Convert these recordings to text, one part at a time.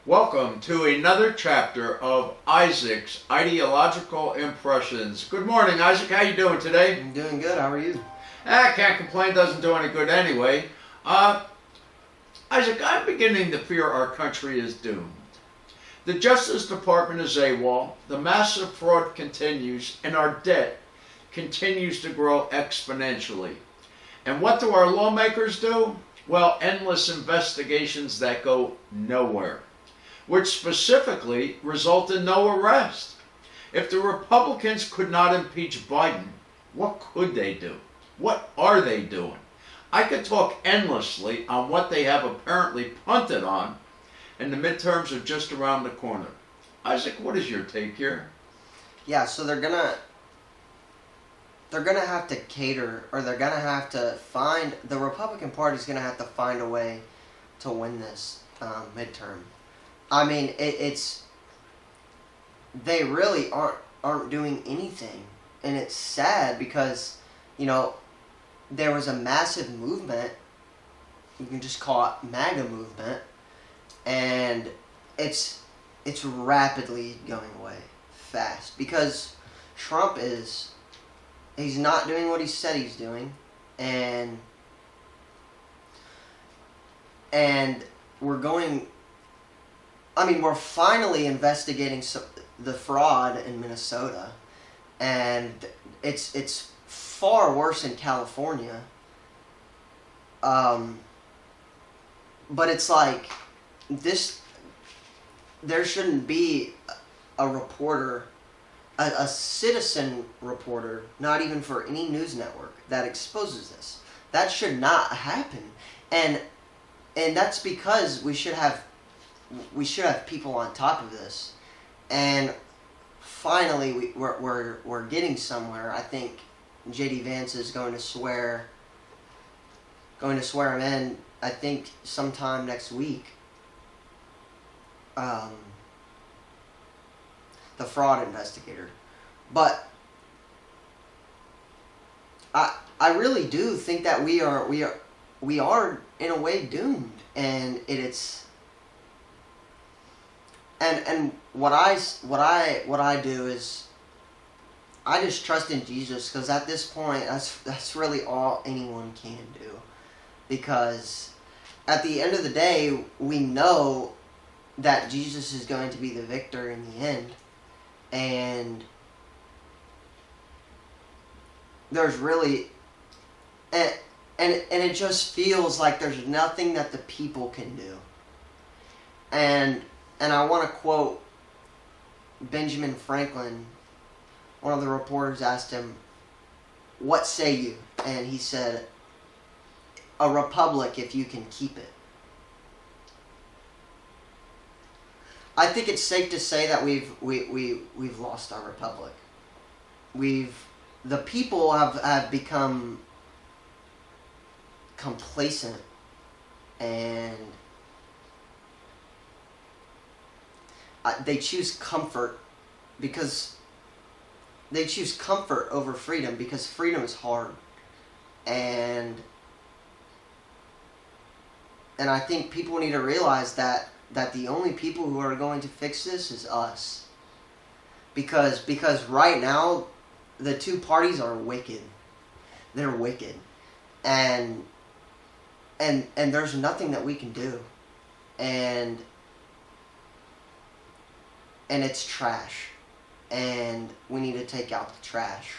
Welcome to another chapter of Isaac's Ideological Impressions. Good morning, Isaac. How you doing today? I'm doing good. How are you? I can't complain. Doesn't do any good anyway. Isaac, I'm beginning to fear our country is doomed. The Justice Department is AWOL, the massive fraud continues, and our debt continues to grow exponentially. And what do our lawmakers do? Well, endless investigations that go nowhere, which specifically result in no arrest. If the Republicans could not impeach Biden, what could they do? What are they doing? I could talk endlessly on what they have apparently punted on, and the midterms are just around the corner. Isaac, what is your take here? Yeah, so they're gonna have to cater, or they're gonna have to find, the Republican Party's gonna have to find a way to win this midterm. I mean, they really aren't doing anything, and it's sad because, there was a massive movement. You can just call it MAGA movement, and it's rapidly going away fast because Trump he's not doing what he said he's doing, and we're finally investigating the fraud in Minnesota, and it's far worse in California. But it's like this. There shouldn't be a reporter, a citizen reporter, not even for any news network, that exposes this. That should not happen, and that's because we should have people on top of this, and finally we're getting somewhere. I think J.D. Vance is going to swear him in, I think sometime next week. The fraud investigator, but I really do think that we are in a way doomed, and and what I do is I just trust in Jesus, because at this point that's really all anyone can do, because at the end of the day we know that Jesus is going to be the victor in the end, and there's really and it just feels like there's nothing that the people can do. And I want to quote Benjamin Franklin. One of the reporters asked him, "What say you?" And he said, "A republic if you can keep it." I think it's safe to say that we've lost our republic. The people have become complacent, and they choose comfort over freedom, because freedom is hard, and I think people need to realize that the only people who are going to fix this is us, because right now the two parties are wicked. They're wicked, and there's nothing that we can do, and it's trash, and we need to take out the trash.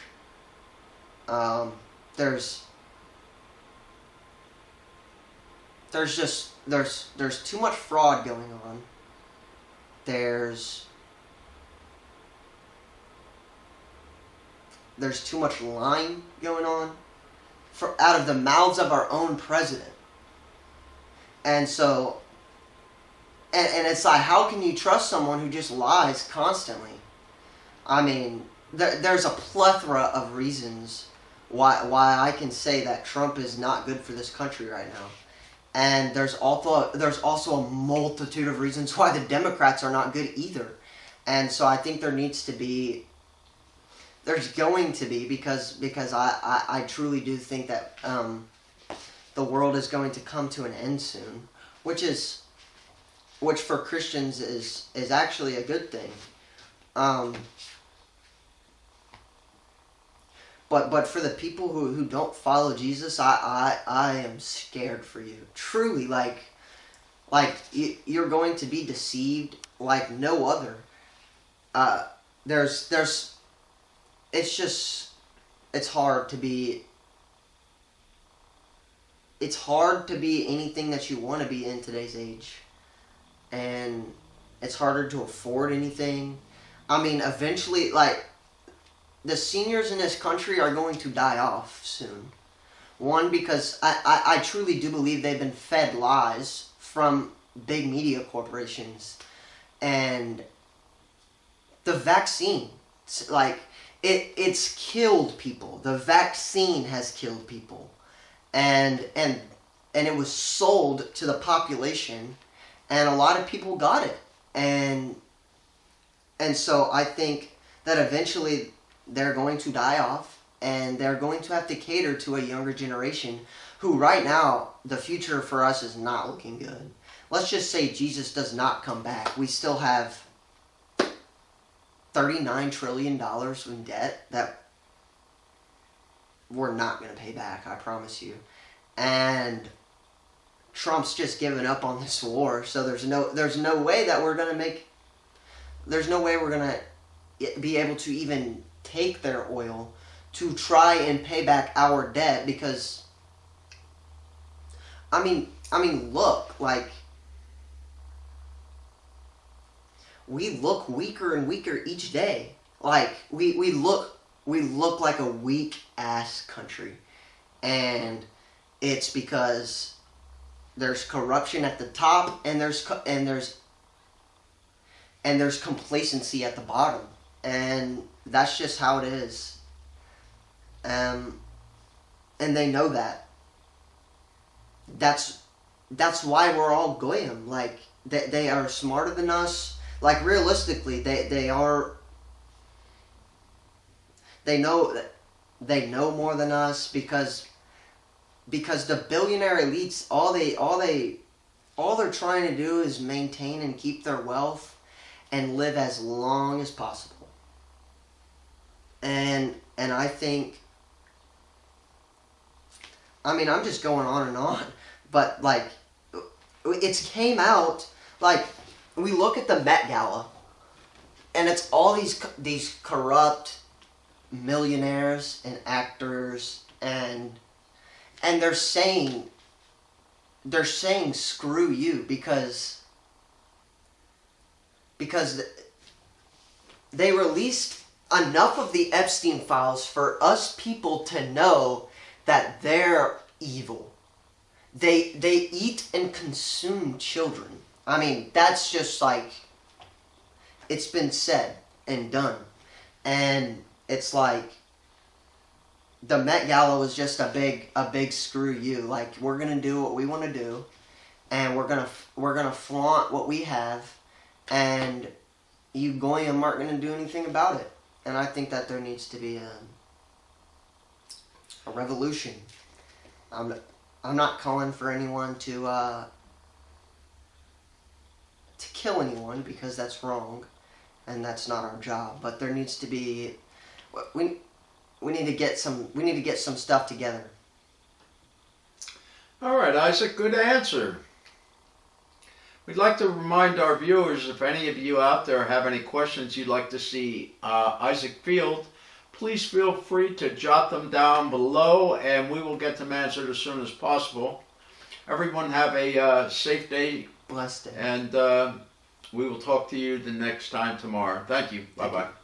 There's too much fraud going on. There's too much lying going on out of the mouths of our own president. And so, and it's like, how can you trust someone who just lies constantly? I mean, there's a plethora of reasons why I can say that Trump is not good for this country right now. And there's also a multitude of reasons why the Democrats are not good either. And so I think there's going to be, because I truly do think that the world is going to come to an end soon, which is which for Christians is actually a good thing. But for the people who don't follow Jesus, I am scared for you. Truly, like you're going to be deceived like no other. It's hard to be. It's hard to be anything that you want to be in today's age, and it's harder to afford anything. I mean, eventually, like, the seniors in this country are going to die off soon. One, because I truly do believe they've been fed lies from big media corporations. And the vaccine, like, it's killed people. The vaccine has killed people. And it was sold to the population, and a lot of people got it. And so I think that eventually they're going to die off, and they're going to have to cater to a younger generation who right now, the future for us is not looking good. Let's just say Jesus does not come back. We still have $39 trillion in debt that we're not going to pay back, I promise you. And Trump's just given up on this war, so there's no way that we're going to make... There's no way we're going to be able to even take their oil to try and pay back our debt, because I mean look, like, we look weaker and weaker each day. Like, we look like a weak ass country, and it's because there's corruption at the top, and there's complacency at the bottom, and that's just how it is. And they know that. That's why we're all goyim. Like, they are smarter than us. Like, realistically, they know more than us, because the billionaire elites, all they're trying to do is maintain and keep their wealth and live as long as possible. And I think, I mean, I'm just going on and on, but, like, it's came out, like, we look at the Met Gala, and it's all these corrupt millionaires and actors, and they're saying screw you, because they released enough of the Epstein files for us people to know that they're evil. They eat and consume children. I mean, that's just, like, it's been said and done. And it's like, the Met Gala was just a big screw you. Like, we're gonna do what we want to do, and we're gonna flaunt what we have, and you goyim aren't gonna do anything about it. And I think that there needs to be a revolution. I'm not calling for anyone to kill anyone, because that's wrong, and that's not our job. But there needs to be, we need to get some stuff together. All right, Isaac, good answer. We'd like to remind our viewers, if any of you out there have any questions you'd like to see Isaac field, please feel free to jot them down below, and we will get them answered as soon as possible. Everyone have a safe day. Blessed day. And we will talk to you the next time tomorrow. Thank you. Bye-bye.